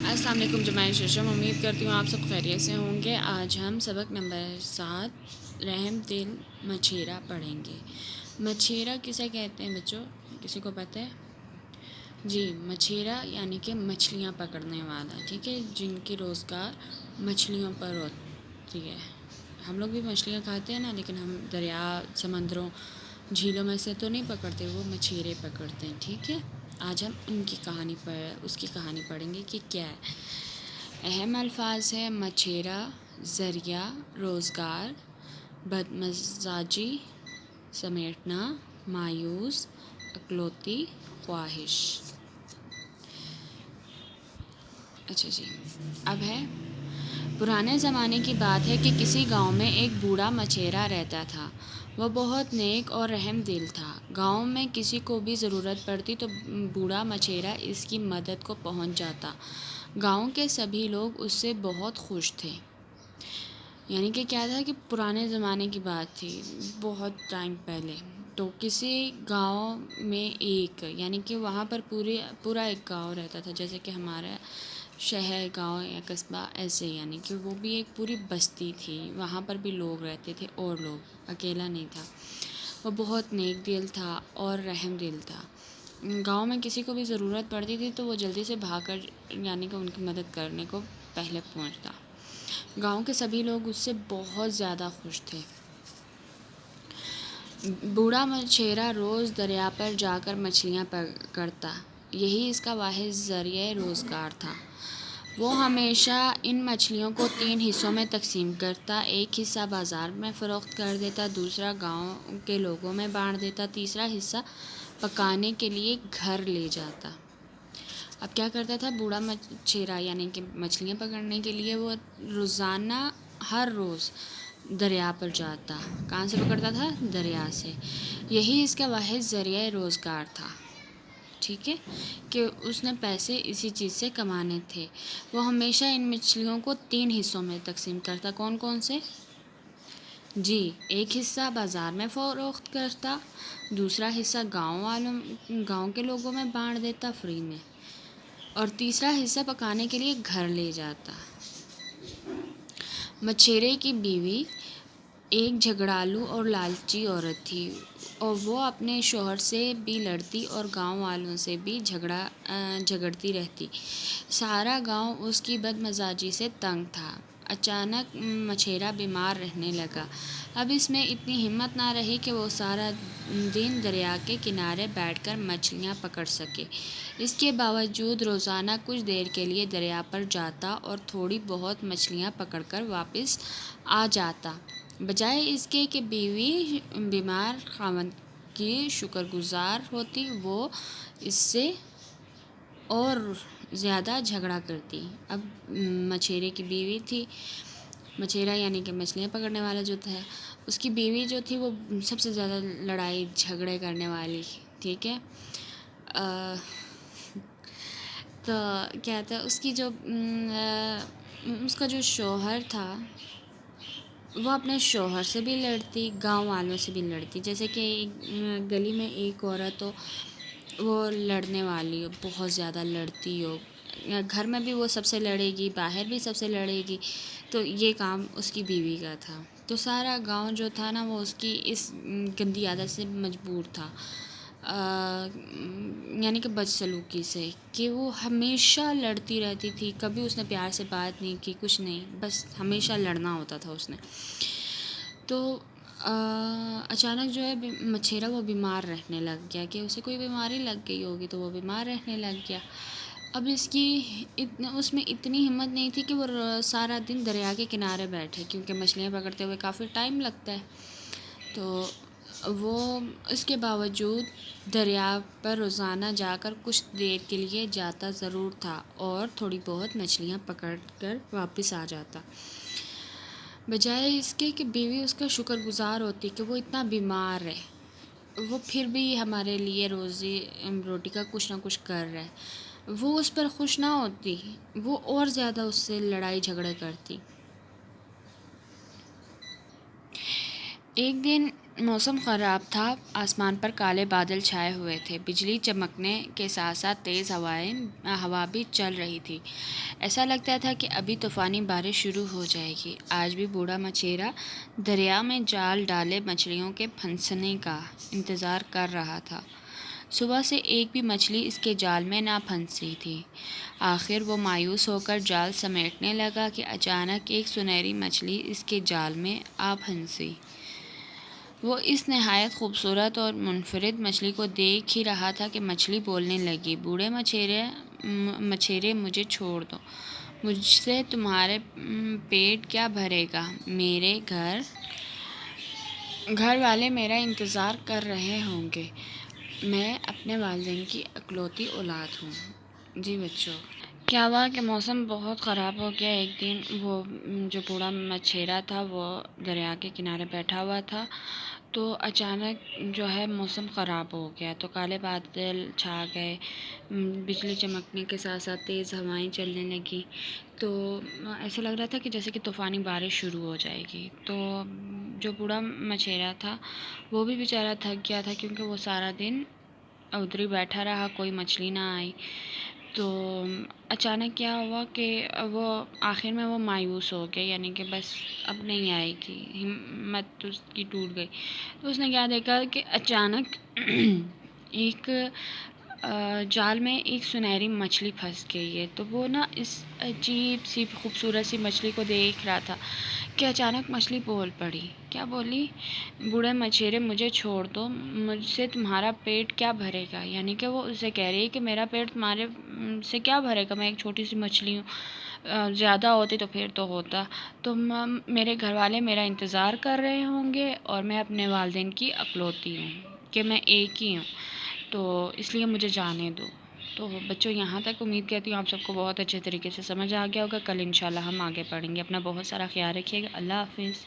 السلام علیکم جماعت ششم، امید کرتی ہوں آپ سب خیریت سے ہوں گے۔ آج ہم سبق نمبر 7 رحم دل مچھیرا پڑھیں گے۔ مچھیرا کسے کہتے ہیں بچوں؟ کسی کو پتہ ہے؟ جی، مچھیرا یعنی کہ مچھلیاں پکڑنے والا، ٹھیک ہے، جن کی روزگار مچھلیوں پر ہوتی ہے۔ ہم لوگ بھی مچھلیاں کھاتے ہیں نا، لیکن ہم دریا، سمندروں، جھیلوں میں سے تو نہیں پکڑتے، وہ مچھیرے پکڑتے ہیں، ٹھیک ہے۔ آج ہم اس کی کہانی پڑھیں گے کہ کیا ہے۔ اہم الفاظ ہے مچھیرا، ذریعہ، روزگار، بدمزاجی، سمیٹنا، مایوس، اکلوتی خواہش۔ اچھا جی، اب ہے پرانے زمانے کی بات ہے کہ کسی گاؤں میں ایک بوڑھا مچھیرا رہتا تھا۔ وہ بہت نیک اور رحم دل تھا۔ گاؤں میں کسی کو بھی ضرورت پڑتی تو بوڑھا مچھیرا اس کی مدد کو پہنچ جاتا۔ گاؤں کے سبھی لوگ اس سے بہت خوش تھے۔ یعنی کہ کیا تھا کہ پرانے زمانے کی بات تھی، بہت ٹائم پہلے۔ تو کسی گاؤں میں یعنی کہ وہاں پر پورا ایک گاؤں رہتا تھا، جیسے کہ ہمارا شہر، گاؤں یا قصبہ، ایسے، یعنی کہ وہ بھی ایک پوری بستی تھی، وہاں پر بھی لوگ رہتے تھے اور لوگ، اکیلا نہیں تھا۔ وہ بہت نیک دل تھا اور رحم دل تھا۔ گاؤں میں کسی کو بھی ضرورت پڑتی تھی تو وہ جلدی سے بھاگ کر، یعنی کہ ان کی مدد کرنے کو پہلے پہنچتا۔ گاؤں کے سبھی لوگ اس سے بہت زیادہ خوش تھے۔ بوڑھا مچھیرا روز دریا پر جا کر مچھلیاں پکڑتا، یہی اس کا واحد ذریعہ روزگار تھا۔ وہ ہمیشہ ان مچھلیوں کو 3 حصوں میں تقسیم کرتا، ایک حصہ بازار میں فروخت کر دیتا، دوسرا گاؤں کے لوگوں میں بانٹ دیتا، تیسرا حصہ پکانے کے لیے گھر لے جاتا۔ اب کیا کرتا تھا بوڑھا مچھیرا، یعنی کہ مچھلیاں پکڑنے کے لیے وہ روزانہ ہر روز دریا پر جاتا۔ کہاں سے پکڑتا تھا؟ دریا سے۔ یہی اس کا واحد ذریعہ روزگار تھا، ٹھیک ہے، کہ اس نے پیسے اسی چیز سے کمانے تھے۔ وہ ہمیشہ ان مچھلیوں کو 3 حصوں میں تقسیم کرتا۔ کون کون سے؟ جی، ایک حصہ بازار میں فروخت کرتا، دوسرا حصہ گاؤں کے لوگوں میں بانٹ دیتا فری میں، اور تیسرا حصہ پکانے کے لیے گھر لے جاتا۔ مچھیرے کی بیوی ایک جھگڑالو اور لالچی عورت تھی، اور وہ اپنے شوہر سے بھی لڑتی اور گاؤں والوں سے بھی جھگڑتی رہتی۔ سارا گاؤں اس کی بدمزاجی سے تنگ تھا۔ اچانک مچھیرا بیمار رہنے لگا۔ اب اس میں اتنی ہمت نہ رہی کہ وہ سارا دن دریا کے کنارے بیٹھ کر مچھلیاں پکڑ سکے۔ اس کے باوجود روزانہ کچھ دیر کے لیے دریا پر جاتا اور تھوڑی بہت مچھلیاں پکڑ کر واپس آ جاتا۔ بجائے اس کے کہ بیوی بیمار خاوند کی شکر گزار ہوتی، وہ اس سے اور زیادہ جھگڑا کرتی۔ اب مچھیرے کی بیوی تھی، مچھیرا یعنی کہ مچھلیاں پکڑنے والا جو تھا، اس کی بیوی جو تھی وہ سب سے زیادہ لڑائی جھگڑے کرنے والی، ٹھیک ہے۔ تو کیا تھا، اس کا جو شوہر تھا وہ اپنے شوہر سے بھی لڑتی، گاؤں والوں سے بھی لڑتی۔ جیسے کہ گلی میں ایک عورت ہو، وہ لڑنے والی ہو، بہت زیادہ لڑتی ہو، گھر میں بھی وہ سب سے لڑے گی، باہر بھی سب سے لڑے گی، تو یہ کام اس کی بیوی کا تھا۔ تو سارا گاؤں جو تھا نا، وہ اس کی اس گندی عادت سے مجبور تھا، یعنی کہ بدسلوکی سے، کہ وہ ہمیشہ لڑتی رہتی تھی۔ کبھی اس نے پیار سے بات نہیں کی، کچھ نہیں، بس ہمیشہ لڑنا ہوتا تھا اس نے۔ تو اچانک جو ہے مچھیرا وہ بیمار رہنے لگ گیا، کہ اسے کوئی بیماری لگ گئی ہوگی تو وہ بیمار رہنے لگ گیا۔ اب اس میں اتنی ہمت نہیں تھی کہ وہ سارا دن دریا کے کنارے بیٹھے، کیونکہ مچھلیاں پکڑتے ہوئے کافی ٹائم لگتا ہے۔ تو وہ اس کے باوجود دریا پر روزانہ جا کر کچھ دیر کے لیے جاتا ضرور تھا اور تھوڑی بہت مچھلیاں پکڑ کر واپس آ جاتا، بجائے اس کے کہ بیوی اس کا شکر گزار ہوتی کہ وہ اتنا بیمار ہے، وہ پھر بھی ہمارے لیے روزی روٹی کا کچھ نہ کچھ کر رہا ہے۔ وہ اس پر خوش نہ ہوتی، وہ اور زیادہ اس سے لڑائی جھگڑے کرتی۔ ایک دن موسم خراب تھا، آسمان پر کالے بادل چھائے ہوئے تھے، بجلی چمکنے کے ساتھ ساتھ تیز ہوا بھی چل رہی تھی۔ ایسا لگتا تھا کہ ابھی طوفانی بارش شروع ہو جائے گی۔ آج بھی بوڑھا مچھیرا دریا میں جال ڈالے مچھلیوں کے پھنسنے کا انتظار کر رہا تھا۔ صبح سے ایک بھی مچھلی اس کے جال میں نہ پھنسی تھی۔ آخر وہ مایوس ہو کر جال سمیٹنے لگا کہ اچانک ایک سنہری مچھلی اس کے جال میں آ پھنسی۔ وہ اس نہایت خوبصورت اور منفرد مچھلی کو دیکھ ہی رہا تھا کہ مچھلی بولنے لگی، بوڑھے مچھیرے مجھے چھوڑ دو، مجھ سے تمہارا پیٹ کیا بھرے گا، میرے گھر والے میرا انتظار کر رہے ہوں گے، میں اپنے والدین کی اکلوتی اولاد ہوں۔ جی بچوں، کیا ہوا کہ موسم بہت خراب ہو گیا۔ ایک دن وہ جو بوڑھا مچھیرا تھا وہ دریا کے کنارے بیٹھا ہوا تھا، تو اچانک جو ہے موسم خراب ہو گیا، تو کالے بادل چھا گئے، بجلی چمکنے کے ساتھ ساتھ تیز ہوائیں چلنے لگیں، تو ایسا لگ رہا تھا کہ جیسے کہ طوفانی بارش شروع ہو جائے گی۔ تو جو بوڑھا مچھیرا تھا وہ بھی بیچارہ تھک گیا تھا، کیونکہ وہ سارا دن ادھر ہی بیٹھا رہا، کوئی مچھلی نہ آئی۔ تو اچانک کیا ہوا کہ وہ آخر میں وہ مایوس ہو گیا، یعنی کہ بس اب نہیں آئے گی، ہمت اس کی ٹوٹ گئی۔ تو اس نے کیا دیکھا کہ اچانک ایک جال میں ایک سنہری مچھلی پھنس گئی ہے۔ تو وہ نا اس عجیب سی خوبصورت سی مچھلی کو دیکھ رہا تھا کہ اچانک مچھلی بول پڑی۔ کیا بولی؟ بوڑھے مچھیرے مجھے چھوڑ دو، مجھ سے تمہارا پیٹ کیا بھرے گا، یعنی کہ وہ اسے کہہ رہی ہے کہ میرا پیٹ تمہارے سے کیا بھرے گا، میں ایک چھوٹی سی مچھلی ہوں، زیادہ ہوتی تو پھر تو ہوتا، تو میرے گھر والے میرا انتظار کر رہے ہوں گے، اور میں اپنے والدین کی اکلوتی ہوں کہ میں ایک ہی ہوں، تو اس لیے مجھے جانے دو۔ تو بچوں، یہاں تک امید کرتی ہوں آپ سب کو بہت اچھے طریقے سے سمجھ آ گیا ہوگا۔ کل انشاءاللہ ہم آگے پڑھیں گے۔ اپنا بہت سارا خیال رکھیے گا۔ اللہ حافظ۔